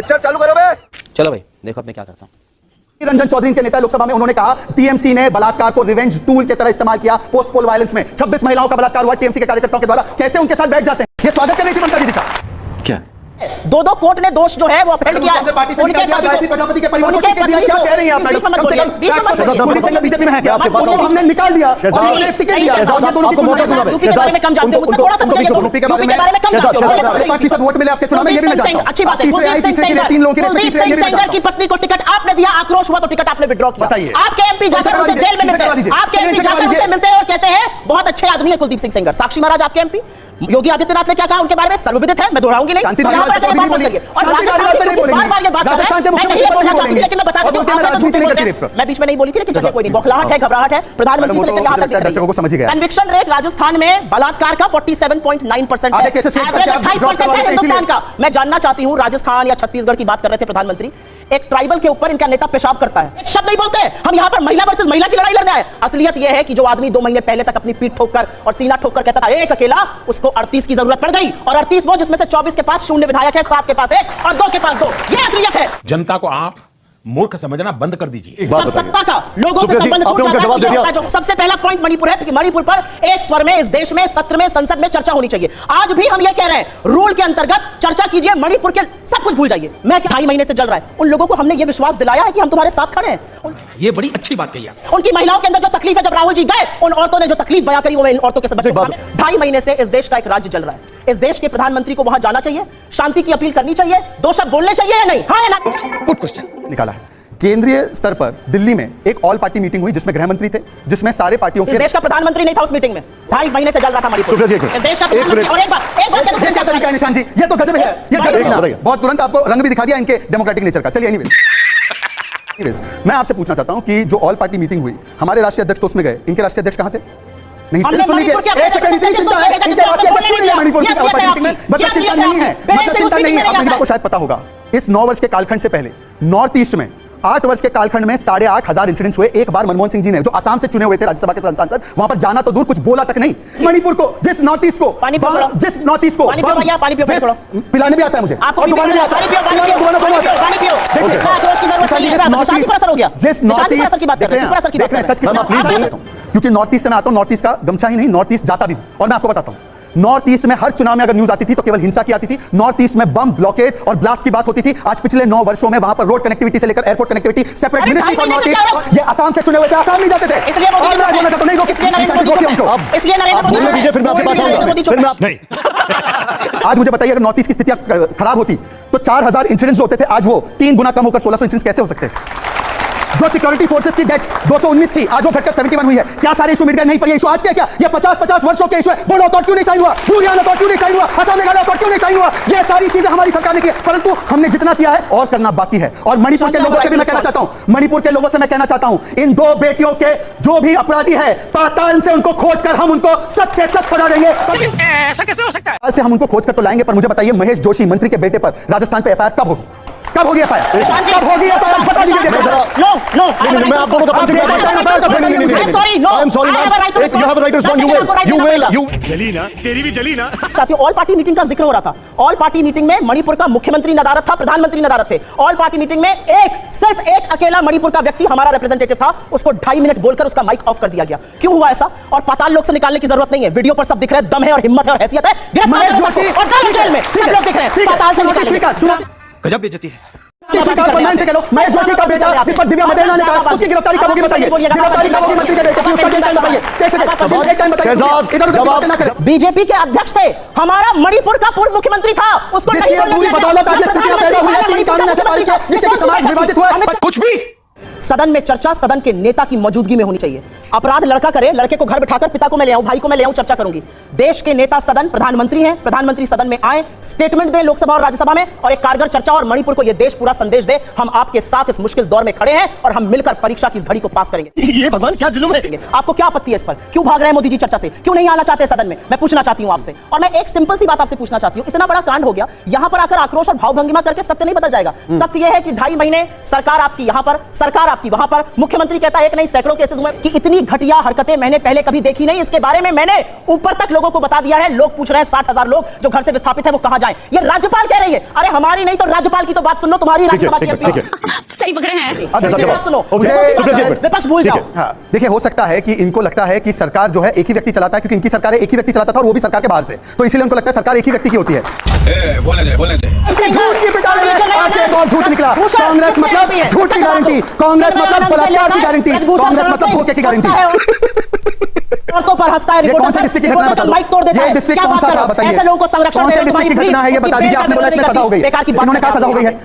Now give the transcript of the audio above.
Picture चालू करो बे। चलो भाई देखो अब मैं क्या करता हूँ। रंजन चौधरी के नेता लोकसभा में उन्होंने कहा टीएमसी ने बलात्कार को रिवेंज टूल की तरह इस्तेमाल किया। पोस्ट पोल वायलेंस में 26 महिलाओं का बलात्कार हुआ टीएमसी के कार्यकर्ताओं के द्वारा। कैसे उनके साथ बैठ जाते हैं? ये स्वागत करने की ममता दीदी का क्या दो कोर्ट ने दोष जो है वो अपहेड किया है। प्रजापति के परिवार को टिकट दिया। क्या कह रही हैं आप मैडम? कम से कम बीजेपी में है क्या? हमने निकाल दिया, उन्होंने टिकट दिया। यूपी के बारे में कम जानते हो, मुझसे थोड़ा सा मुझे यूपी के बारे में कम जानते हो। 5% वोट मिले आपके चुनाव में, ये भी मैं जानता हूं। अच्छी बात है। तीन लोगों की सेंगर की पत्नी को टिकट आपने दिया, आक्रोश हुआ तो टिकट आपने विड्रॉ किया। बताइए। आपके एमपी जाकर उनसे जेल में मिलते हैं, आपके एमपी जाकर उनसे मिलते हैं और कहते हैं बहुत अच्छे आदमी है कुलदीप सिंह सेंगर। साक्षी महाराज आपके एमपी योगी आदित्यनाथ ने क्या कहा उनके बारे में सर्वविदित है, मैं दोहराऊंगी नहीं। लेकिन मैं बता देती हूं, मैं बीच में नहीं बोली थी, लेकिन चलिए कोई नहीं। बौखलाहट है, घबराहट है, प्रधानमंत्री से लेकर यहां तक दर्शकों को समझ गया। कन्विक्शन रेट राजस्थान में बलात्कार का 47.9% है, एवरेज 28% है हिंदुस्तान का। मैं जानना चाहती हूं, राजस्थान या छत्तीसगढ़ की बात कर रहे थे प्रधानमंत्री, एक ट्राइबल के ऊपर इनका नेता पेशाब करता है, एक शब्द नहीं बोलते। हम यहां पर महिला वर्सेस महिला की लड़ाई लड़ना है। असलियत यह है कि जो आदमी 2 महीने पहले तक अपनी पीठ ठोककर और सीना ठोककर कहता था एक अकेला, उसको 38 की जरूरत पड़ गई। और 38 वो जिसमें से 24 के पास 0 विधायक है, 7 के पास 1 और 2 के पास 2। ये असलियत है। जनता को आप मूर्ख समझना बंद कर दीजिए। जब सत्ता का लोगों से संबंध टूट जाता है, जो सबसे पहला पॉइंट मणिपुर है, क्योंकि मणिपुर पर एक स्वर में इस देश में सत्र में संसद में चर्चा होनी चाहिए। आज भी हम ये कह रहे हैं, रूल के अंतर्गत चर्चा कीजिए, मणिपुर के सब कुछ भूल जाइए। मैं 2.5 महीने से जल रहा है, उन लोगों को हमने ये विश्वास दिलाया है कि हम तुम्हारे साथ खड़े हैं। ये बड़ी अच्छी बात कही आप। उनकी महिलाओं के अंदर जो तकलीफ है, जब राहुल जी गए, उन औरतों ने जो तकलीफ बयां करी, वो इन औरतों के सब 2.5 महीने से इस देश का एक राज्य जल रहा है। इस देश के प्रधानमंत्री को वहां जाना चाहिए, शांति की अपील करनी चाहिए, 2 शब्द बोलने चाहिए या नहीं? हाँ या ना? गुड क्वेश्चन निकाला है। केंद्रीय स्तर पर दिल्ली में एक ऑल पार्टी मीटिंग हुई जिसमें गृह मंत्री थे, जिसमें सारे पार्टियों के। इस देश का प्रधानमंत्री नहीं था उस मीटिंग में। 2.5 महीने से जल रहा था मणिपुर। इस देश का प्रधानमंत्री। और एक बात क्या तरीका है निशान जी? ये तो गजब है, ये गजब है। बहुत तुरंत आपको रंग भी दिखा दिया इनके डेमोक्रेटिक नेचर का। चलिए एनीवेज, मैं आपसे पूछना चाहता हूं कि जो ऑल पार्टी मीटिंग हुई, हमारे राष्ट्रीय अध्यक्ष तो उसमें गए, इनके राष्ट्रीय अध्यक्ष कहां थे? नहीं, एक सेकंड, इतनी चिंता है इनके राष्ट्रीय अध्यक्ष को नहीं है मणिपुर की ऑल पार्टी मीटिंग में। मतलब चिंता नहीं है, मतलब चिंता नहीं है। आपको शायद पता होगा, इस 9 वर्ष के कालखंड से पहले नॉर्थ ईस्ट में 8 वर्ष के कालखंड में 8,500 इंसिडेंट्स हुए। एक बार मनमोहन सिंह जी ने, जो असम से चुने हुए थे राज्यसभा के सांसद, वहां पर जाना तो दूर, कुछ बोला तक नहीं। मणिपुर को, जिस नॉर्थ ईस्ट को पानी पियो, पिलाने भी आता है मुझे, आपको जिस सच क्योंकि नॉर्थ ईस्ट से मैं आता हूं, नॉर्थ ईस्ट का गमछा ही नहीं, नॉर्थ ईस्ट जाता भी हूं। और मैं आपको बताता हूं, नॉर्थ ईस्ट में हर चुनाव में अगर न्यूज आती थी तो केवल हिंसा की आती थी। नॉर्थ ईस्ट में बम, ब्लॉकेड और ब्लास्ट की बात होती थी। आज पिछले 9 वर्षों में वहां पर रोड कनेक्टिविटी से लेकर airport connectivity, separate ministry for north east. ये असम से चुने हुए थे, असम नहीं जाते थे। इसलिए नहीं, फिर मैं आपके पास आऊंगा, फिर मैं आप नहीं। आज मुझे बताइए, अगर नॉर्थ ईस्ट की स्थितियां खराब होती तो 4,000 इंसिडेंट्स होते थे, आज वो 3 गुना कम होकर 1,600 इंसिडेंट्स कैसे हो सकते? जो सिक्योरिटी फोर्सेस की डेथ्स 219 थी, आज वो घटकर 71 हुई है। क्या सारे इशू मिट गए? नहीं, पर ये इशू आज के क्या? ये 50-50 वर्षों के इशू है। बोलो अकॉर्ड क्यों नहीं साइन हुआ? हरियाणा अकॉर्ड क्यों नहीं साइन हुआ? असम मेघालय अकॉर्ड क्यों नहीं साइन हुआ? ये सारी चीजें हमारी सरकार ने की, परंतु हमने जितना किया है और करना बाकी है। और मणिपुर के लोगों से भी मैं कहना चाहता हूं, मणिपुर के लोगों से मैं कहना चाहता हूं, इन 2 बेटियों के जो भी अपराधी है, पाताल से उनको खोज कर हम उनको सच से सच सजा देंगे। ऐसा कैसे हो सकता है? पाताल से हम उनको खोज कर तो लाएंगे, पर मुझे बताइए, महेश जोशी मंत्री के बेटे पर राजस्थान पे एफआईआर कब होगी? कब होगी एफआईआर? कब होगी एफआईआर? बता दीजिए जरा। नो, मैं आप दोनों का पंच जली ना, तेरी भी जली ना। साथियों, ऑल पार्टी मीटिंग का जिक्र हो रहा था। ऑल पार्टी मीटिंग में मणिपुर का मुख्यमंत्री नदारत था, प्रधानमंत्री नदारत थे। ऑल पार्टी मीटिंग में सिर्फ एक अकेला मणिपुर का व्यक्ति हमारा रिप्रेजेंटेटिव था, उसको 2.5 मिनट बोलकर उसका माइक ऑफ कर दिया गया। क्यों हुआ ऐसा? और पाताल लोक से निकालने की जरूरत नहीं है, वीडियो पर सब दिख रहे हैं, दम है और हिम्मत है और हैसियत है। महेश जोशी और जेल में सब लोग दिख रहे हैं, पाताल से निकालने। गजब बेइज्जती है। महेश जोशी का बेटा, जिस पर दिव्या मदेरणा ने कहा, उसकी गिरफ्तारी कब होगी बताइए? गिरफ्तारी कब होगी मंत्री के बेटे की? उसका डेट टाइम बताइए। बीजेपी के अध्यक्ष थे, हमारा मणिपुर का पूर्व मुख्यमंत्री था, उसको जिसकी पूरी बदौलत आज स्थितियां पैदा हुई है, 3 कानून ऐसे पारित किए जिससे समाज विभाजित हुआ है। कुछ भी सदन में चर्चा सदन के नेता की मौजूदगी में होनी चाहिए। अपराध लड़का करे, लड़के को घर बिठाकर पिता को मैं ले आऊं, भाई को मैं ले आऊं, चर्चा करूंगी। देश के नेता सदन, प्रधानमंत्री हैं, प्रधानमंत्री सदन में आए, स्टेटमेंट दें लोकसभा और राज्यसभा में, और एक कारगर चर्चा और मणिपुर को यह देश पूरा संदेश दे, हम आपके साथ इस मुश्किल दौर में खड़े हैं और हम मिलकर परीक्षा की इस घड़ी को पास करेंगे। ये भगवान क्या जुल्म है? आपको क्या आपत्ति है इस पर? क्यों भाग रहे हैं मोदी जी चर्चा से? क्यों नहीं आना चाहते सदन में? मैं पूछना चाहती हूं आपसे। और मैं एक सिंपल सी बात आपसे पूछना चाहती हूं, इतना बड़ा कांड हो गया, यहां पर आकर आक्रोश और भाव भंगिमा करके सत्य नहीं बदल जाएगा। सत्य यह है कि 2.5 महीने सरकार आपकी, यहां पर सरकार आपकी की। वहां पर मुख्यमंत्री कहता है एक नहीं सैकड़ों केसेस हुए कि इतनी घटिया हरकतें मैंने पहले कभी देखी नहीं। इसके बारे में मैंने ऊपर तक लोगों को बता दिया है। लोग पूछ रहे हैं 60,000 लोग जो घर से विस्थापित है वो कहां जाएं। ये राज्यपाल कह रही है। अरे हमारी नहीं तो राज्यपाल की तो बात सुन लो, तुम्हारी राज्यसभा की MP। सही पकड़े हैं। बात सुनो, विपक्ष भूल जाओ। देखिए, हो सकता है कि इनको लगता है कि सरकार जो है एक ही व्यक्ति चलाता है, क्योंकि इनकी सरकार एक ही व्यक्ति चलाता था और वो भी सरकार के बाहर से, तो इसीलिए उनको लगता है सरकार एक ही व्यक्ति की होती है। बोले दे झूठ की पिटारी में आज एक और झूठ निकला। कांग्रेस मतलब झूठ की गारंटी, कांग्रेस मतलब बलात्कार की गारंटी, कांग्रेस मतलब धोखे की गारंटी। औरतों पर हंसता है। ये कौन सी डिस्ट्रिक्ट की घटना बता दो? माइक तोड़ देता है। ये डिस्ट्रिक्ट क्या कौन बात सा कर रहे था हो? बताइए। ऐसे लोगों को संरक्षण कौन सी देना डिस्ट्रिक्ट की तुम्हारी घटना है ये बता दीजिए। आपने बोला इसमें सजा हो गई, इन्होंने कहा सजा हो गई है।